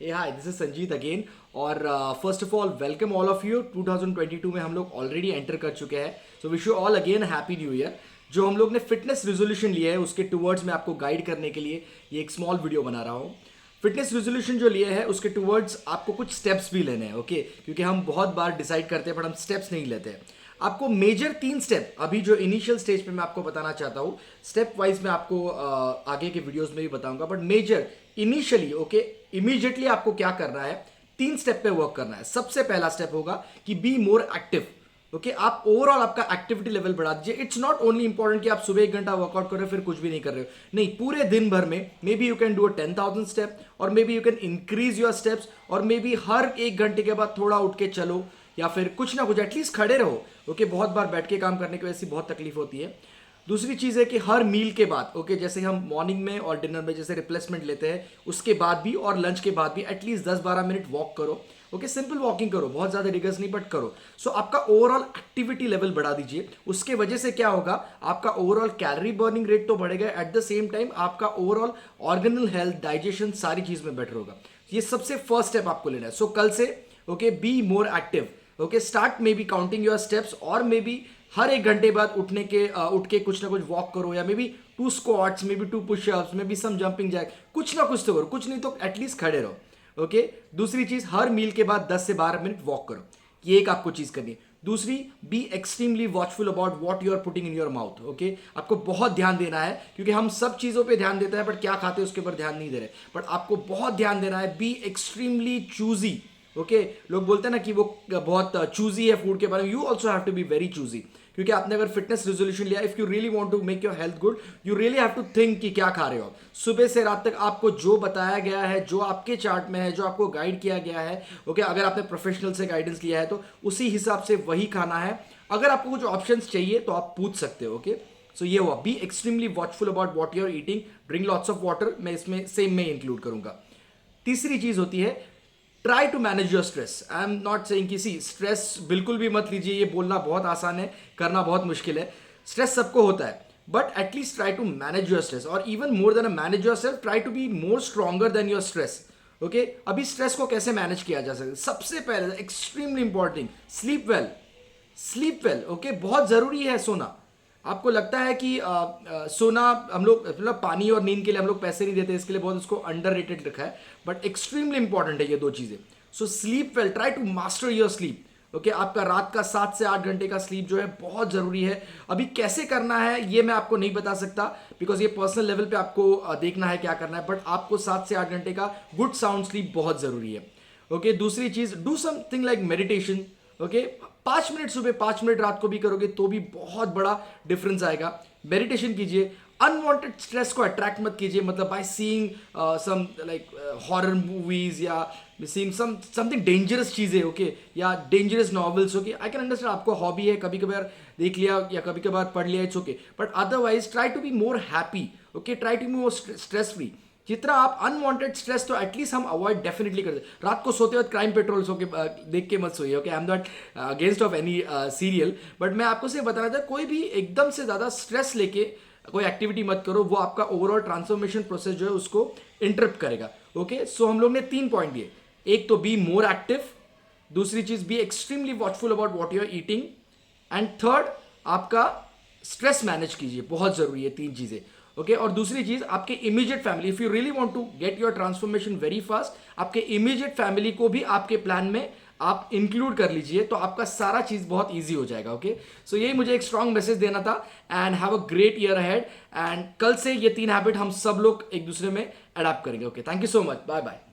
Hey hi, this is Sanjeet again. और first of all welcome all of you. 2022 में हम लोग ऑलरेडी एंटर कर चुके हैं, so wish you all again happy new year. जो हम लोग ने फिटनेस रेजोल्यूशन लिया है उसके टुवर्ड्स में आपको गाइड करने के लिए ये एक स्मॉल वीडियो बना रहा हूँ। फिटनेस रेजोल्यूशन जो लिया है उसके टुवर्ड्स आपको कुछ स्टेप्स भी लेने हैं, ओके? क्योंकि हम बहुत बार डिसाइड करते हैं बट हम स्टेप्स नहीं लेते हैं। आपको मेजर 3 स्टेप अभी जो इनिशियल स्टेज पे मैं आपको बताना चाहता हूँ, स्टेप वाइज मैं आपको आगे के वीडियोस में भी बताऊंगा, but major initially, okay, immediately आपको क्या करना है, 3 स्टेप पे वर्क करना है। सबसे पहला स्टेप होगा कि बी मोर एक्टिव। ओके, आप ओवरऑल आपका एक्टिविटी लेवल बढ़ा दीजिए। इट्स नॉट ओनली इंपॉर्टेंट कि आप सुबह 1 घंटा वर्कआउट कर रहे हो फिर कुछ भी नहीं कर रहे हो, नहीं, पूरे दिन भर में maybe you can do 10,000 step, और maybe you can increase your steps, और मे बी हर 1 घंटे के बाद थोड़ा उठ के चलो, या फिर कुछ ना कुछ एटलीस्ट खड़े रहो। ओके, बहुत बार बैठ के काम करने की वजह से बहुत तकलीफ होती है। दूसरी चीज़ है कि हर मील के बाद, ओके, जैसे हम मॉर्निंग में और डिनर में जैसे रिप्लेसमेंट लेते हैं उसके बाद भी और लंच के बाद भी एटलीस्ट 10-12 मिनट वॉक करो। ओके, सिंपल वॉकिंग करो, बहुत ज़्यादा रिगर्स नहीं बट करो। सो आपका ओवरऑल एक्टिविटी लेवल बढ़ा दीजिए। उसके वजह से क्या होगा, आपका ओवरऑल कैलोरी बर्निंग रेट तो बढ़ेगा, एट द सेम टाइम आपका ओवरऑल ऑर्गेनल हेल्थ, डाइजेशन, सारी चीज़ में बेटर होगा। ये सबसे फर्स्ट स्टेप आपको लेना है। सो कल से, okay, be more active. Okay, start may be counting your steps, और मे बी हर 1 घंटे बाद उठ के कुछ ना कुछ वॉक करो, या maybe 2 squats, maybe 2 pushups, maybe some jumping jack, कुछ ना कुछ तो करो, कुछ नहीं तो एटलीस्ट खड़े रहो। ओके, दूसरी चीज, हर मील के बाद 10 से 12 मिनट वॉक करो। ये एक आपको चीज करनी है। दूसरी, be extremely watchful about what you are putting in your mouth. Okay, आपको बहुत ध्यान देना है, क्योंकि हम सब चीजों पे ध्यान देते हैं बट क्या खाते हैं उसके ऊपर ध्यान नहीं दे रहे। बट आपको बहुत ध्यान देना है, बी एक्सट्रीमली चूजी। ओके, लोग बोलते हैं ना कि वो बहुत चूजी है फूड के बारे में, you also have to be very choosy. क्योंकि आपने अगर फिटनेस रेजोल्यूशन लिया, if you really want to make your health good, you really have to think कि क्या खा रहे हो। सुबह से रात तक आपको जो बताया गया है, जो आपके चार्ट में है, जो आपको गाइड किया गया है, ओके, अगर आपने प्रोफेशनल से गाइडेंस लिया है तो उसी हिसाब से वही खाना है। अगर आपको कुछ ऑप्शंस चाहिए तो आप पूछ सकते हो। ओके, सो ये हुआ, be extremely watchful about what you are eating, drink lots of water, मैं इसमें सेम में इंक्लूड करूंगा। तीसरी चीज होती है, try to manage your stress. I am not saying कि सी स्ट्रेस बिल्कुल भी मत लीजिए, ये बोलना बहुत आसान है, करना बहुत मुश्किल है। स्ट्रेस सबको होता है, but at least try to manage your stress, और even more than manage yourself, try to be more stronger than your stress. Okay, अभी स्ट्रेस को कैसे मैनेज किया जा सकता है? सबसे पहले extremely important, sleep well. Sleep well, okay, बहुत जरूरी है सोना। आपको लगता है कि सोना, हम लोग मतलब पानी और नींद के लिए हम लोग पैसे नहीं देते, इसके लिए बहुत उसको अंडररेटेड रखा है, बट एक्सट्रीमली इंपॉर्टेंट है ये 2 चीजें। So sleep well, try to master your sleep. Okay, आपका रात का 7 से 8 घंटे का स्लीप जो है बहुत जरूरी है। अभी कैसे करना है ये मैं आपको नहीं बता सकता, बिकॉज ये पर्सनल लेवल पे आपको देखना है क्या करना है, बट आपको 7 से 8 घंटे का गुड साउंड स्लीप बहुत जरूरी है। ओके, दूसरी चीज, do something like meditation. Okay, 5 minute सुबह, 5 मिनट रात को भी करोगे तो भी बहुत बड़ा डिफरेंस आएगा। मेडिटेशन कीजिए। अनवांटेड स्ट्रेस को अट्रैक्ट मत कीजिए, मतलब by seeing some like horror movies, या सीइंग समथिंग डेंजरस चीजें, ओके, या dangerous novels. Okay, I can understand, आपको हॉबी है, कभी कभार देख लिया या कभी कभार पढ़ लिया, it's okay, but otherwise try to be more happy. Okay, try to be more stress free. जितना आप अनवांटेड स्ट्रेस तो एटलीस्ट हम अवॉइड डेफिनेटली करते। रात को सोते वक्त क्राइम पेट्रोल सो के देख के मत सोइए। Okay, I am not against of any serial, but मैं आपको से बताना था, कोई भी एकदम से ज्यादा स्ट्रेस लेके कोई एक्टिविटी मत करो, वो आपका ओवरऑल ट्रांसफॉर्मेशन प्रोसेस जो है उसको इंटरप्ट करेगा। ओके, सो हम लोग ने 3 पॉइंट दिए। एक तो बी मोर एक्टिव, दूसरी चीज be extremely watchful about what you are eating, and third आपका स्ट्रेस मैनेज कीजिए, बहुत जरूरी है 3 चीजें। ओके, और दूसरी चीज, आपके immediate family, if you really want to get your transformation very fast, आपके इमीडिएट फैमिली को भी आपके प्लान में आप इंक्लूड कर लीजिए, तो आपका सारा चीज बहुत इजी हो जाएगा। ओके, सो यही मुझे एक स्ट्रांग मैसेज देना था, and have a great year ahead. And कल से ये 3 हैबिट हम सब लोग एक दूसरे में अडॉप्ट करेंगे। Okay, thank you so much, bye bye.